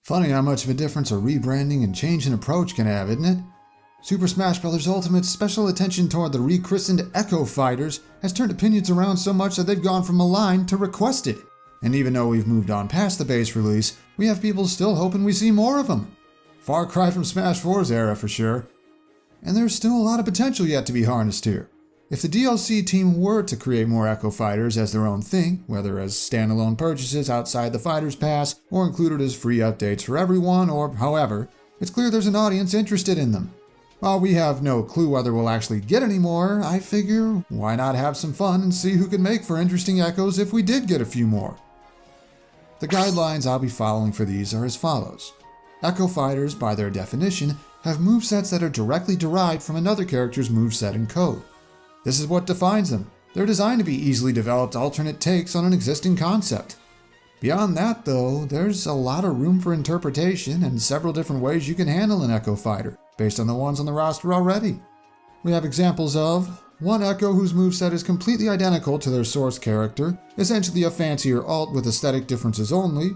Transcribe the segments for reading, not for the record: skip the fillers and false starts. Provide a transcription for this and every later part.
Funny how much of a difference a rebranding and change in approach can have, isn't it? Super Smash Bros. Ultimate's special attention toward the rechristened Echo Fighters has turned opinions around so much that they've gone from maligned to requested. And even though we've moved on past the base release, we have people still hoping we see more of them. Far cry from Smash 4's era for sure. And there's still a lot of potential yet to be harnessed here. If the DLC team were to create more Echo Fighters as their own thing, whether as standalone purchases outside the Fighters Pass or included as free updates for everyone or however, it's clear there's an audience interested in them. While we have no clue whether we'll actually get any more, I figure why not have some fun and see who can make for interesting Echoes if we did get a few more. The guidelines I'll be following for these are as follows. Echo Fighters, by their definition, have movesets that are directly derived from another character's moveset and code. This is what defines them. They're designed to be easily developed alternate takes on an existing concept. Beyond that, though, there's a lot of room for interpretation and several different ways you can handle an Echo Fighter, based on the ones on the roster already. We have examples of one Echo whose moveset is completely identical to their source character, essentially a fancier alt with aesthetic differences only.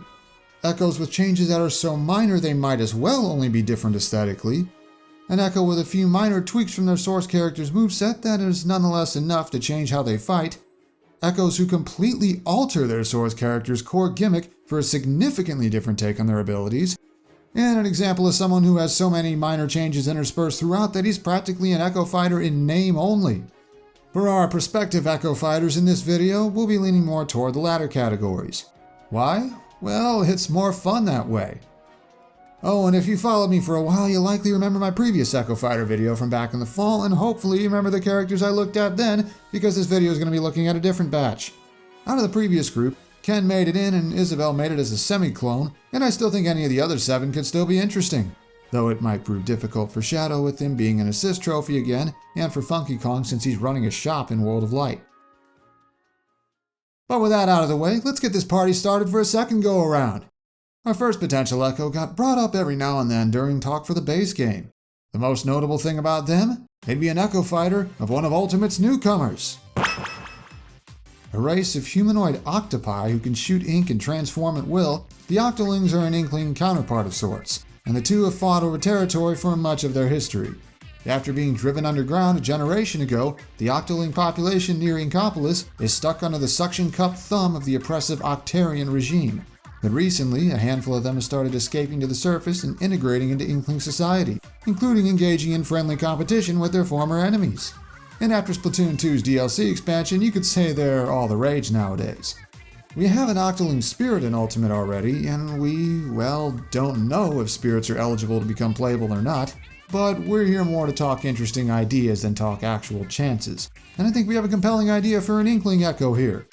Echoes with changes that are so minor they might as well only be different aesthetically. An Echo with a few minor tweaks from their source character's moveset that is nonetheless enough to change how they fight. Echoes who completely alter their source character's core gimmick for a significantly different take on their abilities. And an example is someone who has so many minor changes interspersed throughout that he's practically an Echo Fighter in name only. For our prospective Echo Fighters in this video, we'll be leaning more toward the latter categories. Why? Well, it's more fun that way. Oh, and if you followed me for a while, you'll likely remember my previous Echo Fighter video from back in the fall, and hopefully you remember the characters I looked at then, because this video is going to be looking at a different batch. Out of the previous group, Ken made it in and Isabelle made it as a semi-clone, and I still think any of the other 7 could still be interesting. Though it might prove difficult for Shadow with him being an assist trophy again, and for Funky Kong since he's running a shop in World of Light. But with that out of the way, let's get this party started for a second go-around. Our first potential Echo got brought up every now and then during talk for the base game. The most notable thing about them? They'd be an Echo Fighter of one of Ultimate's newcomers. A race of humanoid octopi who can shoot ink and transform at will, the Octolings are an Inkling counterpart of sorts, and the two have fought over territory for much of their history. After being driven underground a generation ago, the Octoling population near Inkopolis is stuck under the suction cup thumb of the oppressive Octarian regime. But recently, a handful of them have started escaping to the surface and integrating into Inkling society, including engaging in friendly competition with their former enemies. And after Splatoon 2's DLC expansion, you could say they're all the rage nowadays. We have an Octoling spirit in Ultimate already, and we, well, don't know if spirits are eligible to become playable or not, but we're here more to talk interesting ideas than talk actual chances, and I think we have a compelling idea for an Inkling Echo here.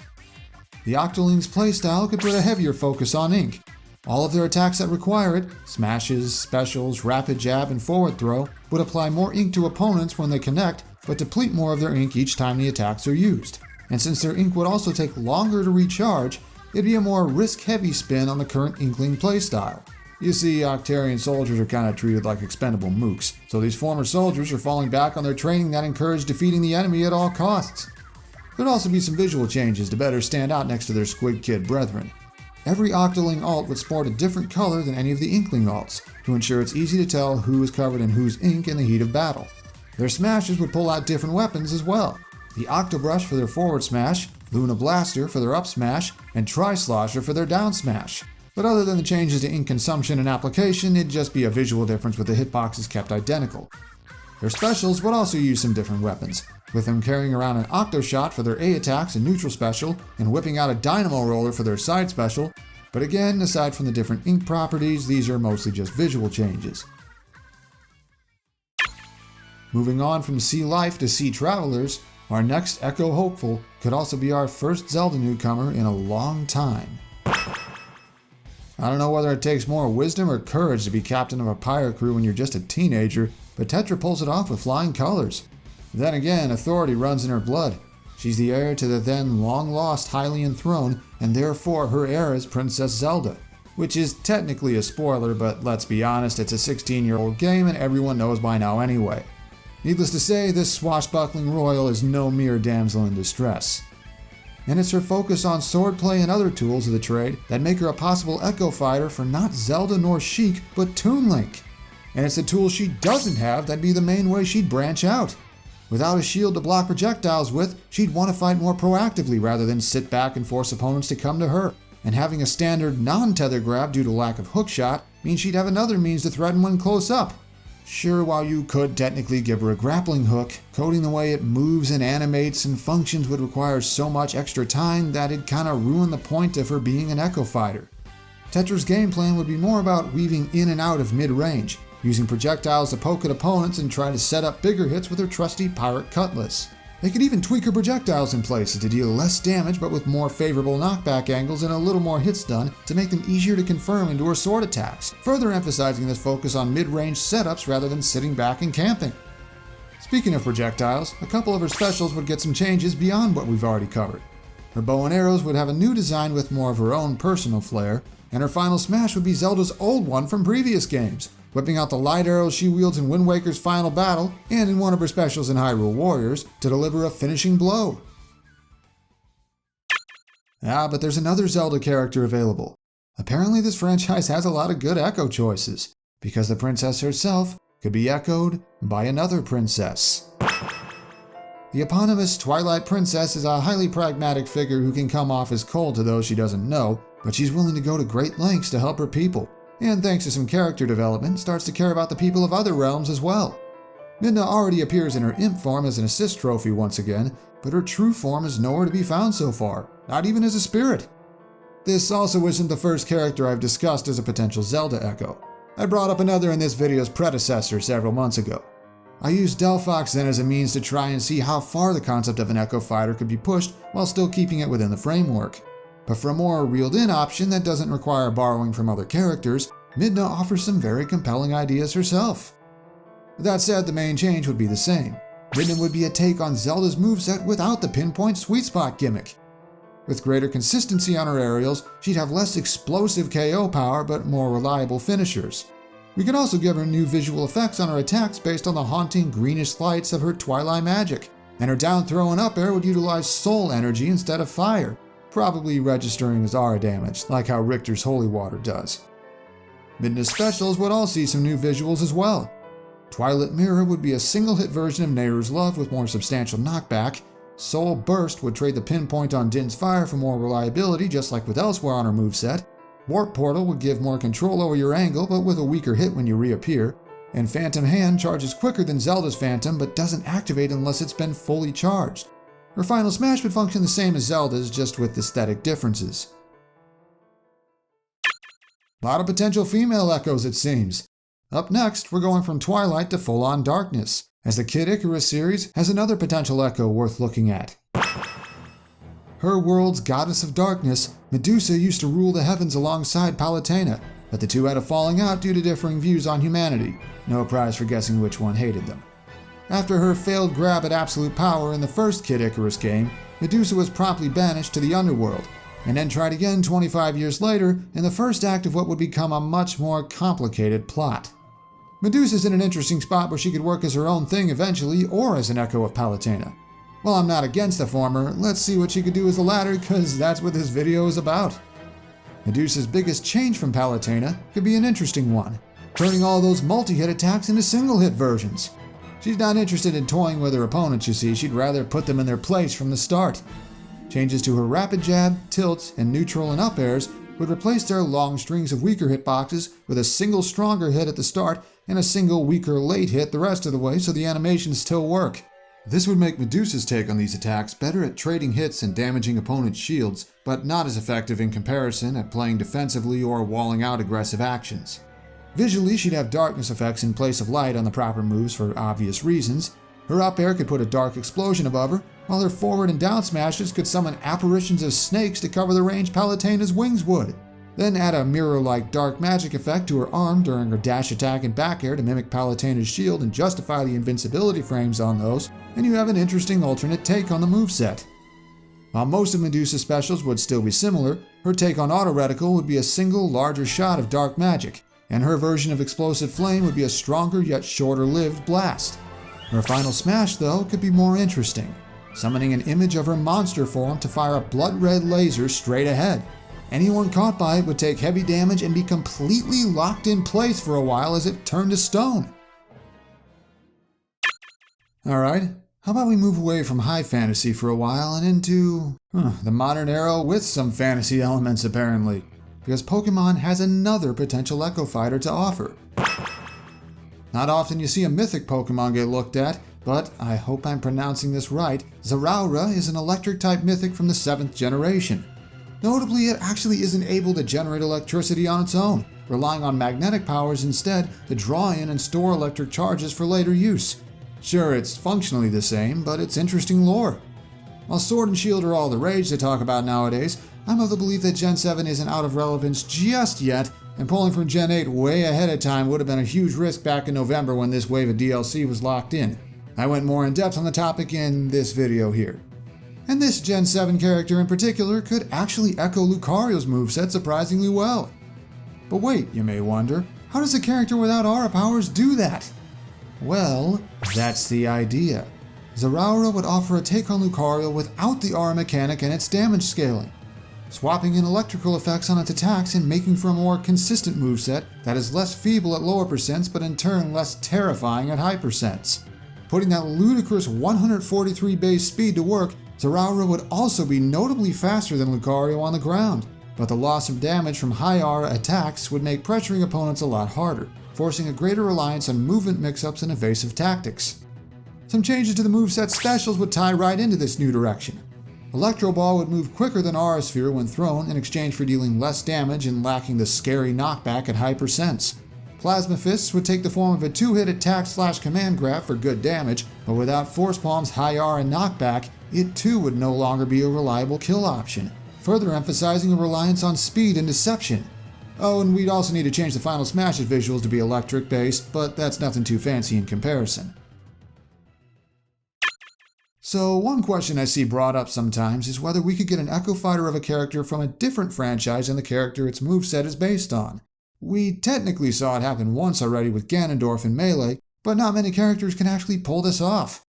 The Octoling's playstyle could put a heavier focus on ink. All of their attacks that require it, smashes, specials, rapid jab, and forward throw, would apply more ink to opponents when they connect, but deplete more of their ink each time the attacks are used. And since their ink would also take longer to recharge, it'd be a more risk-heavy spin on the current Inkling playstyle. You see, Octarian soldiers are kinda treated like expendable mooks, so these former soldiers are falling back on their training that encouraged defeating the enemy at all costs. There'd also be some visual changes to better stand out next to their Squid Kid brethren. Every Octoling alt would sport a different color than any of the Inkling alts, to ensure it's easy to tell who is covered in whose ink in the heat of battle. Their smashes would pull out different weapons as well. The Octobrush for their forward smash, Luna Blaster for their up smash, and Tri-Slosher for their down smash. But other than the changes to ink consumption and application, it'd just be a visual difference with the hitboxes kept identical. Their specials would also use some different weapons, with them carrying around an Octo Shot for their A attacks and neutral special, and whipping out a Dynamo Roller for their side special. But again, aside from the different ink properties, these are mostly just visual changes. Moving on from Sea Life to Sea Travelers, our next Echo Hopeful could also be our first Zelda newcomer in a long time. I don't know whether it takes more wisdom or courage to be captain of a pirate crew when you're just a teenager, but Tetra pulls it off with flying colors. Then again, authority runs in her blood. She's the heir to the then long-lost Hylian throne, and therefore her heir is Princess Zelda. Which is technically a spoiler, but let's be honest, it's a 16-year-old game and everyone knows by now anyway. Needless to say, this swashbuckling royal is no mere damsel in distress. and it's her focus on swordplay and other tools of the trade that make her a possible Echo fighter for not Zelda nor Sheik, but Toon Link. And it's the tools she doesn't have that'd be the main way she'd branch out. Without a shield to block projectiles with, she'd want to fight more proactively rather than sit back and force opponents to come to her. And having a standard non-tether grab due to lack of hookshot means she'd have another means to threaten when close up. Sure, while you could technically give her a grappling hook, coding the way it moves and animates and functions would require so much extra time that it'd kinda ruin the point of her being an Echo fighter. Tetra's game plan would be more about weaving in and out of mid-range, using projectiles to poke at opponents and try to set up bigger hits with her trusty pirate cutlass. They could even tweak her projectiles in places to deal less damage but with more favorable knockback angles and a little more hits done to make them easier to confirm into her sword attacks, further emphasizing this focus on mid-range setups rather than sitting back and camping. Speaking of projectiles, a couple of her specials would get some changes beyond what we've already covered. Her bow and arrows would have a new design with more of her own personal flair, and her final smash would be Zelda's old one from previous games, whipping out the light arrows she wields in Wind Waker's final battle and in one of her specials in Hyrule Warriors to deliver a finishing blow. But there's another Zelda character available. Apparently this franchise has a lot of good Echo choices, because the princess herself could be echoed by another princess. The eponymous Twilight Princess is a highly pragmatic figure who can come off as cold to those she doesn't know, but she's willing to go to great lengths to help her people. And thanks to some character development, starts to care about the people of other realms as well. Midna already appears in her imp form as an assist trophy once again, but her true form is nowhere to be found so far, not even as a spirit. This also isn't the first character I've discussed as a potential Zelda Echo. I brought up another in this video's predecessor several months ago. I used Delphox then as a means to try and see how far the concept of an Echo fighter could be pushed while still keeping it within the framework. But for a more reeled-in option that doesn't require borrowing from other characters, Midna offers some very compelling ideas herself. That said, the main change would be the same. Midna would be a take on Zelda's moveset without the pinpoint sweet spot gimmick. With greater consistency on her aerials, she'd have less explosive KO power but more reliable finishers. We could also give her new visual effects on her attacks based on the haunting greenish lights of her Twilight magic, and her down throw and up air would utilize soul energy instead of fire, probably registering as aura damage, like how Richter's Holy Water does. Midna's specials would all see some new visuals as well. Twilight Mirror would be a single-hit version of Nehru's Love with more substantial knockback. Soul Burst would trade the pinpoint on Din's Fire for more reliability, just like with elsewhere on her moveset. Warp Portal would give more control over your angle, but with a weaker hit when you reappear. And Phantom Hand charges quicker than Zelda's Phantom, but doesn't activate unless it's been fully charged. Her final smash would function the same as Zelda's, just with aesthetic differences. A lot of potential female Echoes, it seems. Up next, we're going from Twilight to full-on darkness, as the Kid Icarus series has another potential Echo worth looking at. Her world's goddess of darkness, Medusa used to rule the heavens alongside Palutena, but the two had a falling out due to differing views on humanity. No prize for guessing which one hated them. After her failed grab at absolute power in the first Kid Icarus game, Medusa was promptly banished to the underworld, and then tried again 25 years later in the first act of what would become a much more complicated plot. Medusa's in an interesting spot where she could work as her own thing eventually, or as an echo of Palutena. While I'm not against the former, let's see what she could do as the latter, cause that's what this video is about. Medusa's biggest change from Palutena could be an interesting one, turning all those multi-hit attacks into single-hit versions. She's not interested in toying with her opponents, you see, she'd rather put them in their place from the start. Changes to her rapid jab, tilts, and neutral and up airs would replace their long strings of weaker hitboxes with a single stronger hit at the start and a single weaker late hit the rest of the way so the animations still work. This would make Medusa's take on these attacks better at trading hits and damaging opponents' shields, but not as effective in comparison at playing defensively or walling out aggressive actions. Visually, she'd have darkness effects in place of light on the proper moves for obvious reasons. Her up air could put a dark explosion above her, while her forward and down smashes could summon apparitions of snakes to cover the range Palutena's wings would. Then add a mirror-like dark magic effect to her arm during her dash attack and back air to mimic Palutena's shield and justify the invincibility frames on those, and you have an interesting alternate take on the moveset. While most of Medusa's specials would still be similar, her take on Auto Reticle would be a single, larger shot of dark magic, and her version of Explosive Flame would be a stronger yet shorter-lived blast. Her final smash, though, could be more interesting. summoning an image of her monster form to fire a blood-red laser straight ahead. Anyone caught by it would take heavy damage and be completely locked in place for a while as it turned to stone. Alright, how about we move away from high fantasy for a while and into the modern era with some fantasy elements apparently, because Pokemon has another potential Echo Fighter to offer. Not often you see a mythic Pokemon get looked at, but I hope I'm pronouncing this right. Zeraora is an electric-type mythic from the 7th generation. Notably, it actually isn't able to generate electricity on its own, relying on magnetic powers instead to draw in and store electric charges for later use. Sure, it's functionally the same, but it's interesting lore. While Sword and Shield are all the rage to talk about nowadays, I'm of the belief that Gen 7 isn't out of relevance just yet, and pulling from Gen 8 way ahead of time would have been a huge risk back in November when this wave of DLC was locked in. I went more in depth on the topic in this video here. And this Gen 7 character in particular could actually echo Lucario's moveset surprisingly well. But wait, you may wonder, how does a character without aura powers do that? Well, that's the idea. Zeraora would offer a take on Lucario without the aura mechanic and its damage scaling, swapping in electrical effects on its attacks and making for a more consistent moveset that is less feeble at lower percents but in turn less terrifying at high percents. Putting that ludicrous 143 base speed to work, Zeraora would also be notably faster than Lucario on the ground, but the loss of damage from high aura attacks would make pressuring opponents a lot harder, forcing a greater reliance on movement mix-ups and evasive tactics. Some changes to the moveset specials would tie right into this new direction. Electro Ball would move quicker than Aura Sphere when thrown in exchange for dealing less damage and lacking the scary knockback at high percents. Plasma Fists would take the form of a 2-hit attack/command grab for good damage, but without Force Palm's high aura knockback, it too would no longer be a reliable kill option, further emphasizing a reliance on speed and deception. Oh, and we'd also need to change the Final Smash's visuals to be electric-based, but that's nothing too fancy in comparison. So one question I see brought up sometimes is whether we could get an Echo Fighter of a character from a different franchise than the character its moveset is based on. We technically saw it happen once already with Ganondorf in Melee, but not many characters can actually pull this off.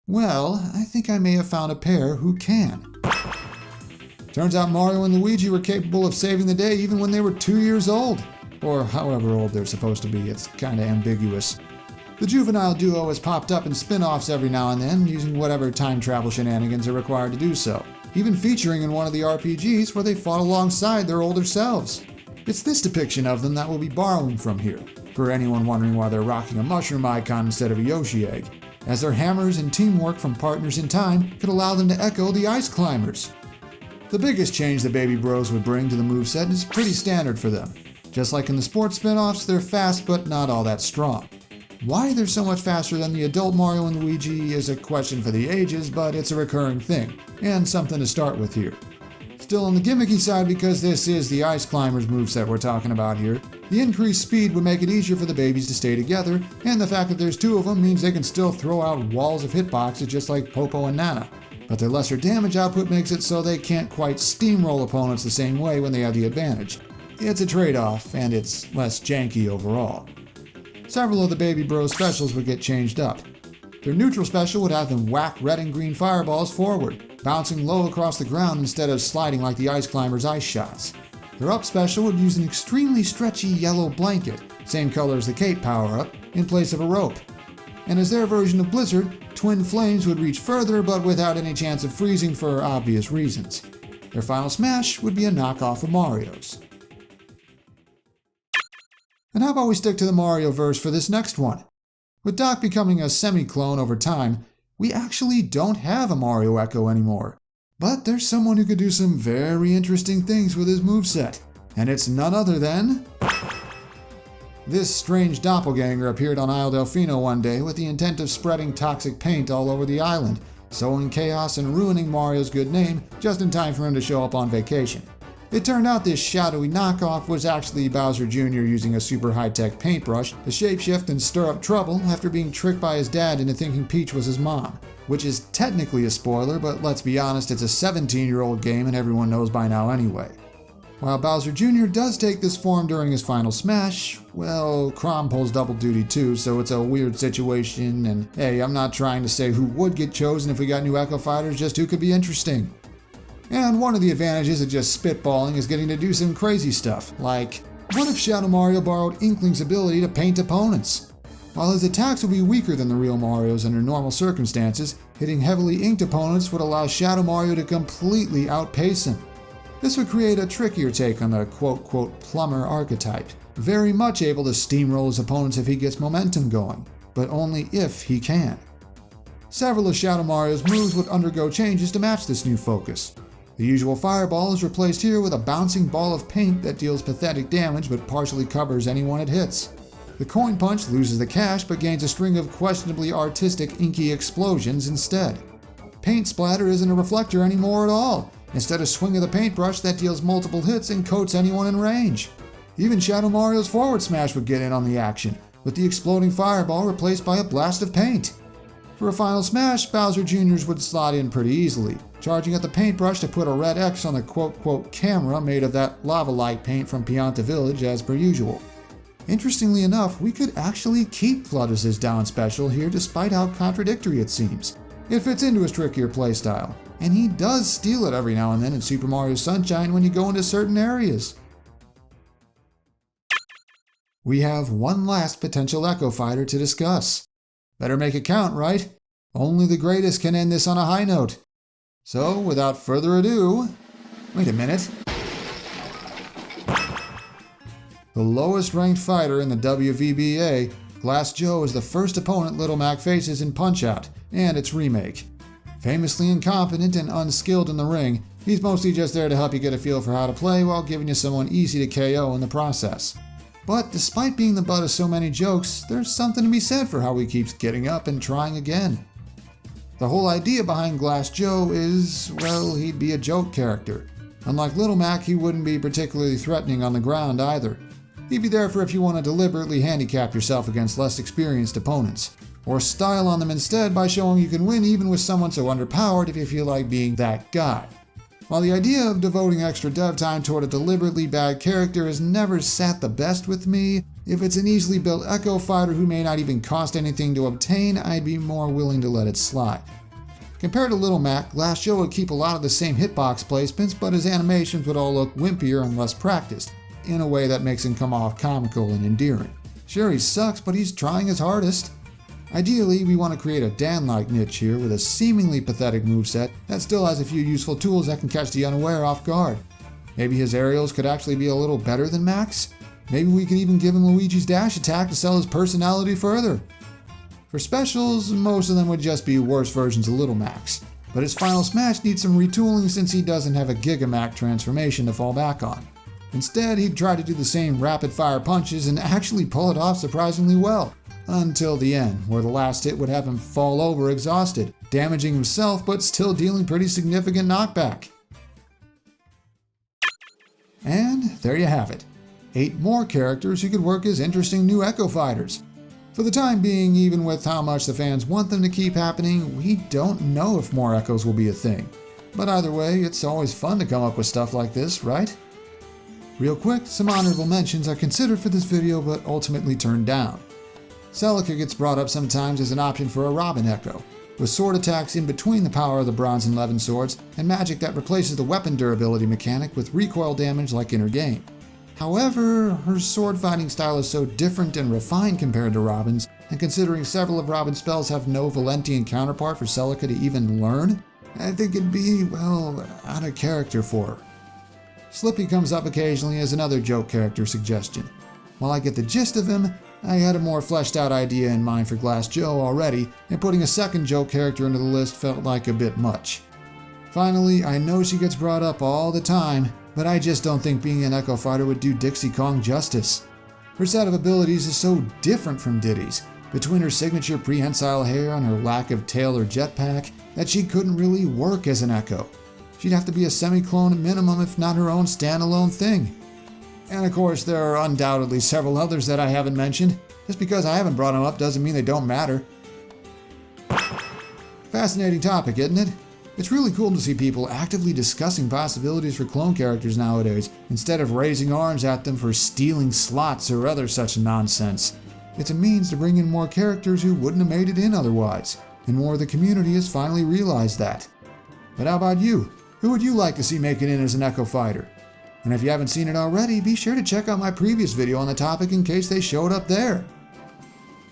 Well, I think I may have found a pair who can. Turns out Mario and Luigi were capable of saving the day even when they were 2 years old. Or however old they're supposed to be, it's kinda ambiguous. The juvenile duo has popped up in spin-offs every now and then, using whatever time travel shenanigans are required to do so, even featuring in one of the RPGs where they fought alongside their older selves. It's this depiction of them that we'll be borrowing from here, for anyone wondering why they're rocking a mushroom icon instead of a Yoshi egg, as their hammers and teamwork from partners in time could allow them to echo the Ice Climbers. The biggest change the Baby Bros would bring to the moveset is pretty standard for them. Just like in the sports spin-offs, they're fast but not all that strong. Why they're so much faster than the adult Mario and Luigi is a question for the ages, but it's a recurring thing, and something to start with here. Still on the gimmicky side, because this is the Ice Climbers moveset we're talking about here, the increased speed would make it easier for the babies to stay together, and the fact that there's 2 of them means they can still throw out walls of hitboxes just like Popo and Nana. But their lesser damage output makes it so they can't quite steamroll opponents the same way when they have the advantage. It's a trade-off, and it's less janky overall. Several of the Baby Bros specials would get changed up. Their neutral special would have them whack red and green fireballs forward, bouncing low across the ground instead of sliding like the Ice Climbers' ice shots. Their up special would use an extremely stretchy yellow blanket, same color as the cape power-up, in place of a rope. And as their version of Blizzard, Twin Flames would reach further but without any chance of freezing for obvious reasons. Their final smash would be a knockoff of Mario's. And how about we stick to the Mario verse for this next one? With Doc becoming a semi-clone over time, we actually don't have a Mario Echo anymore. But there's someone who could do some very interesting things with his moveset, and it's none other than... This strange doppelganger appeared on Isle Delfino one day with the intent of spreading toxic paint all over the island, sowing chaos and ruining Mario's good name just in time for him to show up on vacation. It turned out this shadowy knockoff was actually Bowser Jr. using a super high-tech paintbrush to shapeshift and stir up trouble after being tricked by his dad into thinking Peach was his mom. Which is technically a spoiler, but let's be honest, it's a 17-year-old game and everyone knows by now anyway. While Bowser Jr. does take this form during his final smash, well, Chrom pulls double duty too, so it's a weird situation, and hey, I'm not trying to say who would get chosen if we got new Echo Fighters, just who could be interesting. And one of the advantages of just spitballing is getting to do some crazy stuff, like, what if Shadow Mario borrowed Inkling's ability to paint opponents? While his attacks would be weaker than the real Mario's under normal circumstances, hitting heavily inked opponents would allow Shadow Mario to completely outpace him. This would create a trickier take on the quote-quote plumber archetype, very much able to steamroll his opponents if he gets momentum going, but only if he can. Several of Shadow Mario's moves would undergo changes to match this new focus. The usual fireball is replaced here with a bouncing ball of paint that deals pathetic damage but partially covers anyone it hits. The coin punch loses the cash but gains a string of questionably artistic inky explosions instead. Paint splatter isn't a reflector anymore at all. Instead, a swing of the paintbrush that deals multiple hits and coats anyone in range. Even Shadow Mario's forward smash would get in on the action, with the exploding fireball replaced by a blast of paint. For a final smash, Bowser Jr.'s would slot in pretty easily, charging at the paintbrush to put a red X on the quote-quote camera made of that lava-like paint from Pianta Village as per usual. Interestingly enough, we could actually keep Flutters's down special here despite how contradictory it seems. It fits into his trickier playstyle, and he does steal it every now and then in Super Mario Sunshine when you go into certain areas. We have one last potential Echo Fighter to discuss. Better make it count, right? Only the greatest can end this on a high note. So, without further ado, wait a minute. The lowest ranked fighter in the WVBA, Glass Joe is the first opponent Little Mac faces in Punch-Out! And its remake. Famously incompetent and unskilled in the ring, he's mostly just there to help you get a feel for how to play while giving you someone easy to KO in the process. But despite being the butt of so many jokes, there's something to be said for how he keeps getting up and trying again. The whole idea behind Glass Joe is, well, he'd be a joke character. Unlike Little Mac, he wouldn't be particularly threatening on the ground either. He'd be there for if you want to deliberately handicap yourself against less experienced opponents, or style on them instead by showing you can win even with someone so underpowered if you feel like being that guy. While the idea of devoting extra dev time toward a deliberately bad character has never sat the best with me, if it's an easily built Echo Fighter who may not even cost anything to obtain, I'd be more willing to let it slide. Compared to Little Mac, Glass Joe would keep a lot of the same hitbox placements, but his animations would all look wimpier and less practiced, in a way that makes him come off comical and endearing. Sure, he sucks, but he's trying his hardest. Ideally, we want to create a Dan-like niche here with a seemingly pathetic moveset that still has a few useful tools that can catch the unaware off guard. Maybe his aerials could actually be a little better than Mac's? Maybe we could even give him Luigi's dash attack to sell his personality further. For specials, most of them would just be worse versions of Little Mac's, but his final smash needs some retooling since he doesn't have a Gigamac transformation to fall back on. Instead, he'd try to do the same rapid-fire punches and actually pull it off surprisingly well. Until the end, where the last hit would have him fall over exhausted, damaging himself but still dealing pretty significant knockback. And there you have it. 8 more characters who could work as interesting new Echo Fighters. For the time being, even with how much the fans want them to keep happening, we don't know if more Echoes will be a thing. But either way, it's always fun to come up with stuff like this, right? Real quick, some honorable mentions are considered for this video but ultimately turned down. Celica gets brought up sometimes as an option for a Robin Echo, with sword attacks in between the power of the Bronze and Levin swords, and magic that replaces the weapon durability mechanic with recoil damage like inner game. However, her sword fighting style is so different and refined compared to Robin's, and considering several of Robin's spells have no Valentian counterpart for Celica to even learn, I think it'd be, well, out of character for her. Slippy comes up occasionally as another joke character suggestion. While I get the gist of him, I had a more fleshed out idea in mind for Glass Joe already, and putting a second joke character into the list felt like a bit much. Finally, I know she gets brought up all the time, but I just don't think being an Echo Fighter would do Dixie Kong justice. Her set of abilities is so different from Diddy's, between her signature prehensile hair and her lack of tail or jetpack, that she couldn't really work as an Echo. She'd have to be a semi-clone at minimum, if not her own standalone thing. And of course, there are undoubtedly several others that I haven't mentioned. Just because I haven't brought them up doesn't mean they don't matter. Fascinating topic, isn't it? It's really cool to see people actively discussing possibilities for clone characters nowadays, instead of raising arms at them for stealing slots or other such nonsense. It's a means to bring in more characters who wouldn't have made it in otherwise, and more of the community has finally realized that. But how about you? Who would you like to see make it in as an Echo Fighter? And if you haven't seen it already, be sure to check out my previous video on the topic in case they showed up there.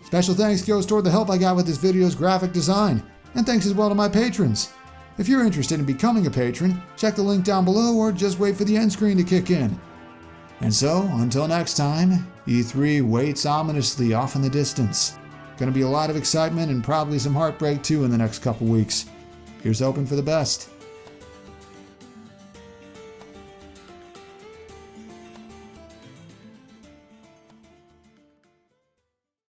Special thanks goes toward the help I got with this video's graphic design, and thanks as well to my patrons. If you're interested in becoming a patron, check the link down below or just wait for the end screen to kick in. And so, until next time, E3 waits ominously off in the distance. Gonna be a lot of excitement and probably some heartbreak too in the next couple weeks. Here's hoping for the best.